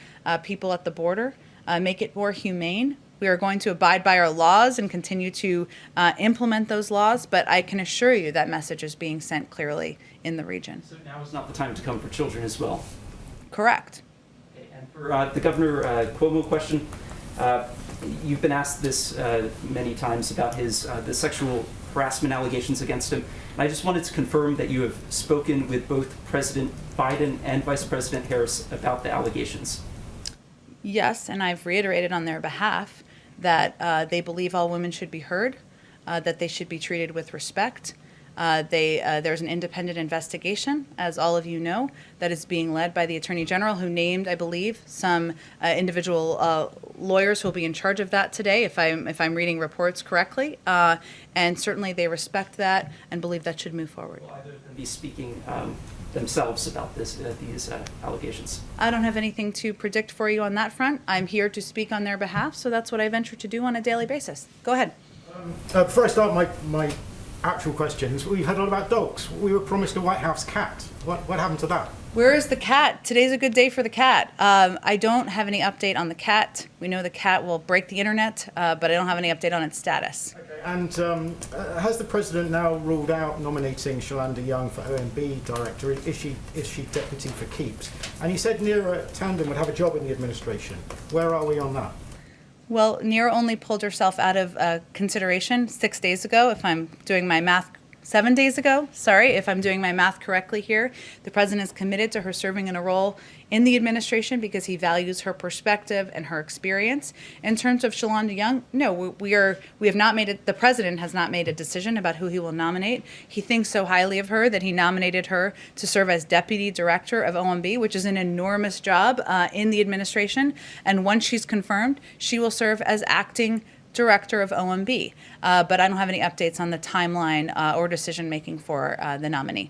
people at the border, make it more humane. We are going to abide by our laws and continue to implement those laws, but I can assure you that message is being sent clearly in the region. So now is not the time to come for children as well. Correct. Okay, and for the Governor Cuomo question, you've been asked this many times about his the sexual harassment allegations against him. And I just wanted to confirm that you have spoken with both President Biden and Vice President Harris about the allegations. Yes, and I've reiterated on their behalf that they believe all women should be heard, that they should be treated with respect. There's an independent investigation, as all of you know, that is being led by the Attorney General, who named, I believe, some individual lawyers who will be in charge of that today, if I'm reading reports correctly. And certainly they respect that and believe that should move forward. Will either of them be speaking themselves about these allegations? I don't have anything to predict for you on that front. I'm here to speak on their behalf, so that's what I venture to do on a daily basis. Go ahead. Before I start my actual questions, we heard a lot about dogs. We were promised a White House cat. What happened to that? Where is the cat? Today's a good day for the cat. I don't have any update on the cat. We know the cat will break the internet, but I don't have any update on its status. Okay. And has the president now ruled out nominating Shalanda Young for OMB director? Is she deputy for keeps? And he said Neera Tanden would have a job in the administration. Where are we on that? Well, Neera only pulled herself out of consideration 6 days ago, if I'm doing my math. 7 days ago, sorry, if I'm doing my math correctly here. The president is committed to her serving in a role in the administration because he values her perspective and her experience. In terms of Shalanda Young, no, we have not made it. The president has not made a decision about who he will nominate. He thinks so highly of her that he nominated her to serve as deputy director of OMB, which is an enormous job in the administration. And once she's confirmed, she will serve as acting director of OMB, but I don't have any updates on the timeline or decision making for the nominee.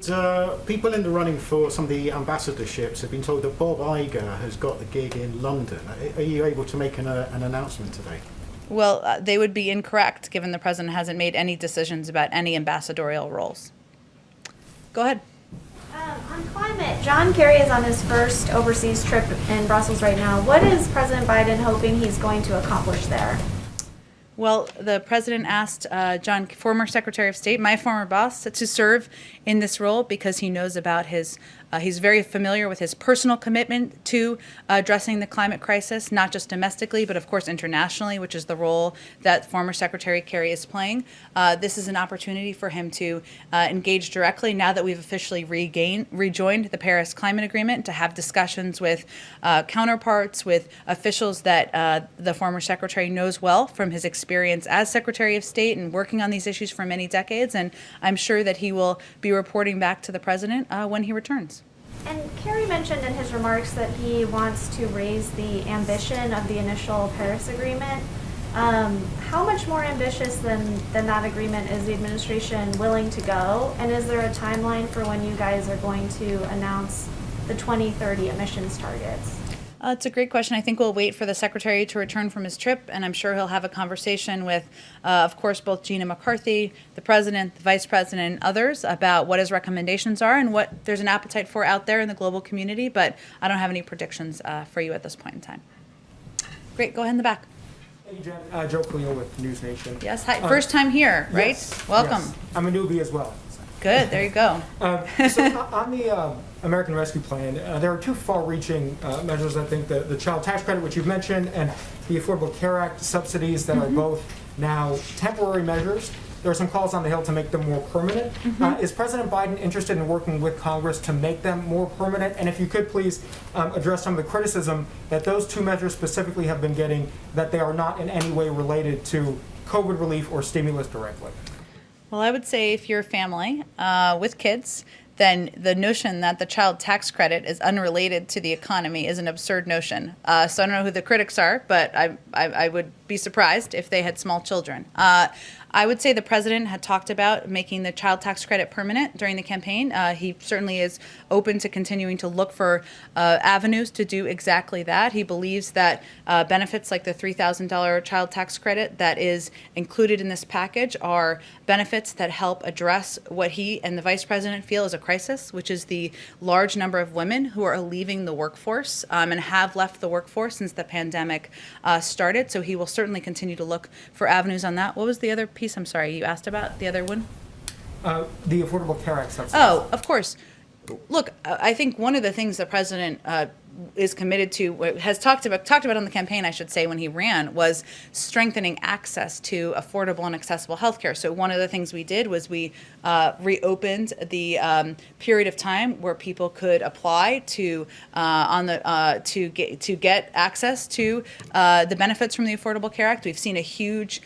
And people in the running for some of the ambassadorships have been told that Bob Iger has got the gig in London. Are you able to make an announcement today? Well, they would be incorrect, given the president hasn't made any decisions about any ambassadorial roles. Go ahead. On climate, John Kerry is on his first overseas trip in Brussels right now. What is President Biden hoping he's going to accomplish there? Well, the president asked John, former Secretary of State, my former boss, to serve in this role because he knows about he's very familiar with his personal commitment to addressing the climate crisis, not just domestically, but of course internationally, which is the role that former Secretary Kerry is playing. This is an opportunity for him to engage directly now that we've officially rejoined the Paris Climate Agreement, to have discussions with counterparts, with officials that the former secretary knows well from his experience as Secretary of State and working on these issues for many decades. And I'm sure that he will be reporting back to the president when he returns. And Kerry mentioned in his remarks that he wants to raise the ambition of the initial Paris Agreement. How much more ambitious than that agreement is the administration willing to go? And is there a timeline for when you guys are going to announce the 2030 emissions targets? It's a great question. I think we'll wait for the secretary to return from his trip, and I'm sure he'll have a conversation with, of course, both Gina McCarthy, the president, the vice president, and others about what his recommendations are and what there's an appetite for out there in the global community, but I don't have any predictions for you at this point in time. Great. Go ahead in the back. Hey, Jen. Joe Cleo with News Nation. Yes. Hi. First time here, right? Yes, Welcome. yes. I'm a newbie as well. Good. There you go. So on the American Rescue Plan, there are two far-reaching measures. I think the child tax credit, which you've mentioned, and the Affordable Care Act subsidies that are both now temporary measures. There are some calls on the Hill to make them more permanent. Is President Biden interested in working with Congress to make them more permanent? And if you could please address some of the criticism that those two measures specifically have been getting, that they are not in any way related to COVID relief or stimulus directly. Well, I would say if you're a family with kids, then the notion that the child tax credit is unrelated to the economy is an absurd notion. So I don't know who the critics are, but I would be surprised if they had small children. I would say the president had talked about making the child tax credit permanent during the campaign. He certainly is open to continuing to look for avenues to do exactly that. He believes that benefits like the $3,000 child tax credit that is included in this package are benefits that help address what he and the vice president feel is a crisis, which is the large number of women who are leaving the workforce and have left the workforce since the pandemic started. So he will certainly continue to look for avenues on that. What was the other piece? I'm sorry, you asked about the other one? The Affordable Care Act subsidies. Oh, of course. Look, I think one of the things the president is committed to, has talked about on the campaign, I should say, when he ran, was strengthening access to affordable and accessible health care. So one of the things we did was we reopened the period of time where people could apply to get access to the benefits from the Affordable Care Act. We've seen a huge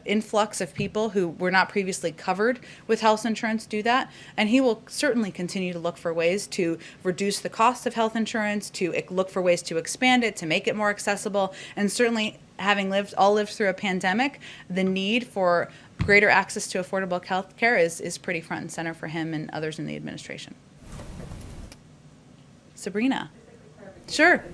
influx of people who were not previously covered with health insurance do that, and he will certainly continue to look for ways to reduce the cost of health insurance, to look for ways to expand it, to make it more accessible, and certainly having lived through a pandemic, the need for greater access to affordable health care is pretty front and center for him and others in the administration. Sabrina. Sure.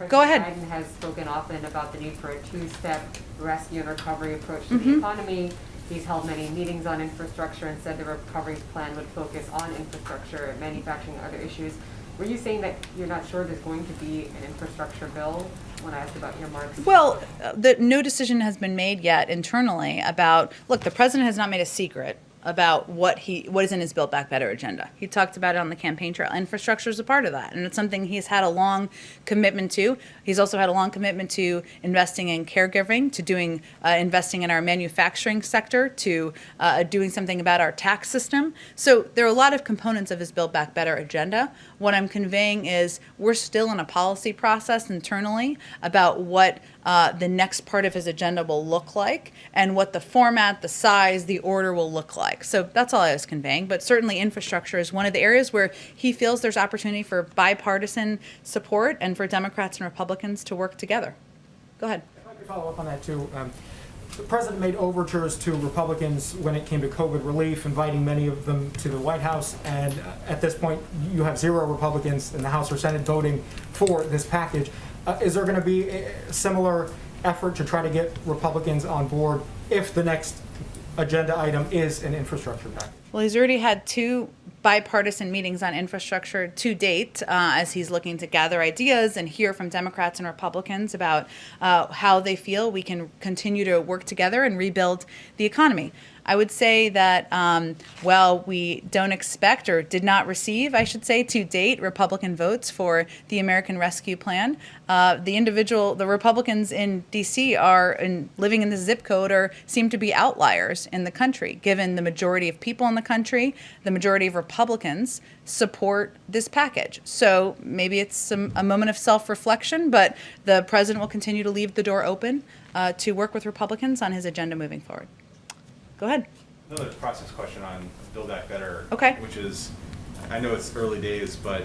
Go ahead. President Biden has spoken often about the need for a two-step rescue and recovery approach to the economy. He's held many meetings on infrastructure and said the recovery plan would focus on infrastructure, manufacturing, and other issues. Were you saying that you're not sure there's going to be an infrastructure bill when I asked about earmarks? Well, no decision has been made yet internally about, look, the president has not made a secret about what is in his Build Back Better agenda. He talked about it on the campaign trail. Infrastructure is a part of that, and it's something he's had a long commitment to. He's also had a long commitment to investing in caregiving, to doing investing in our manufacturing sector, to doing something about our tax system. So there are a lot of components of his Build Back Better agenda. What I'm conveying is we're still in a policy process internally about what the next part of his agenda will look like and what the format, the size, the order will look like. So that's all I was conveying. But certainly infrastructure is one of the areas where he feels there's opportunity for bipartisan support and for Democrats and Republicans to work together. Go ahead. If I could follow up on that too. The president made overtures to Republicans when it came to COVID relief, inviting many of them to the White House. And at this point, you have 0 Republicans in the House or Senate voting for this package. Is there going to be a similar effort to try to get Republicans on board if the next agenda item is an infrastructure package? Well, he's already had 2 bipartisan meetings on infrastructure to date as he's looking to gather ideas and hear from Democrats and Republicans about how they feel we can continue to work together and rebuild the economy. I would say that while we don't expect or did not receive, I should say, to date, Republican votes for the American Rescue Plan, the Republicans in D.C. living in the zip code or seem to be outliers in the country, given the majority of people in the country, the majority of Republicans support this package. So maybe it's a moment of self-reflection, but the president will continue to leave the door open to work with Republicans on his agenda moving forward. Go ahead. Another process question on Build Back Better. Okay. Which is, I know it's early days, but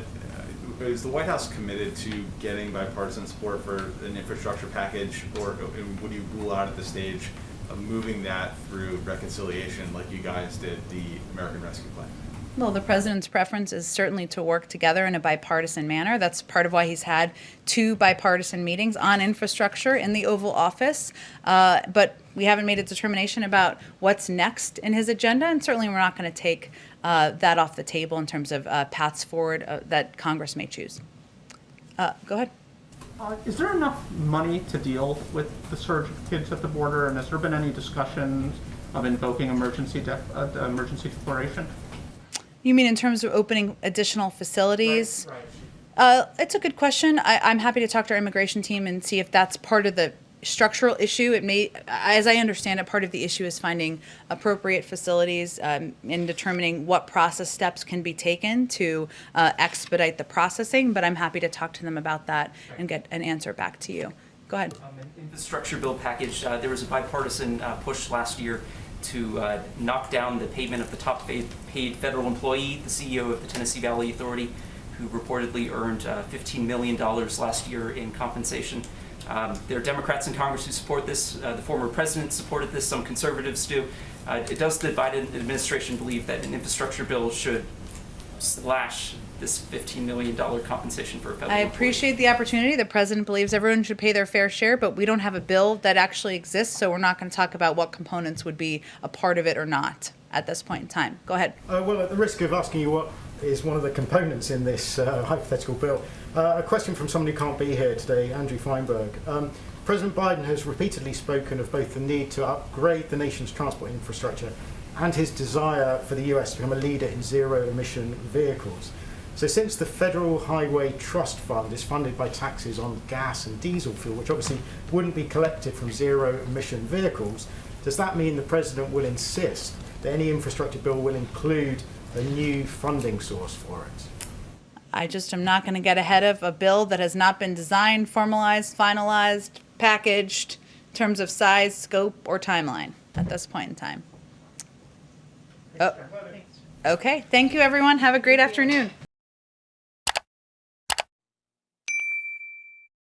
is the White House committed to getting bipartisan support for an infrastructure package, or would you rule out at this stage of moving that through reconciliation like you guys did the American Rescue Plan? Well, the president's preference is certainly to work together in a bipartisan manner. That's part of why he's had 2 bipartisan meetings on infrastructure in the Oval Office. But we haven't made a determination about what's next in his agenda, and certainly we're not going to take that off the table in terms of paths forward that Congress may choose. Go ahead. Is there enough money to deal with the surge of kids at the border, and has there been any discussions of invoking emergency declaration? You mean in terms of opening additional facilities? Right. It's a good question. I'm happy to talk to our immigration team and see if that's part of the structural issue. It may, as I understand it, part of the issue is finding appropriate facilities in determining what process steps can be taken to expedite the processing. But I'm happy to talk to them about that and get an answer back to you. Go ahead. Infrastructure bill package, there was a bipartisan push last year to knock down the payment of the top paid federal employee, the CEO of the Tennessee Valley Authority, who reportedly earned $15 million last year in compensation. There are Democrats in Congress who support this. The former president supported this. Some conservatives do. Does the Biden administration believe that an infrastructure bill should slash this $15 million compensation for a federal I employee? appreciate the opportunity. The president believes everyone should pay their fair share, but we don't have a bill that actually exists, so we're not going to talk about what components would be a part of it or not at this point in time. Go ahead. Well, at the risk of asking you what is one of the components in this hypothetical bill, a question from somebody who can't be here today, Andrew Feinberg. President Biden has repeatedly spoken of both the need to upgrade the nation's transport infrastructure and his desire for the US to become a leader in zero-emission vehicles. So since the Federal Highway Trust Fund is funded by taxes on gas and diesel fuel, which obviously wouldn't be collected from zero-emission vehicles, does that mean the president will insist that any infrastructure bill will include a new funding source for it? I just am not going to get ahead of a bill that has not been designed, formalized, finalized, packaged in terms of size, scope, or timeline at this point in time. Oh. Okay, thank you everyone. Have a great afternoon.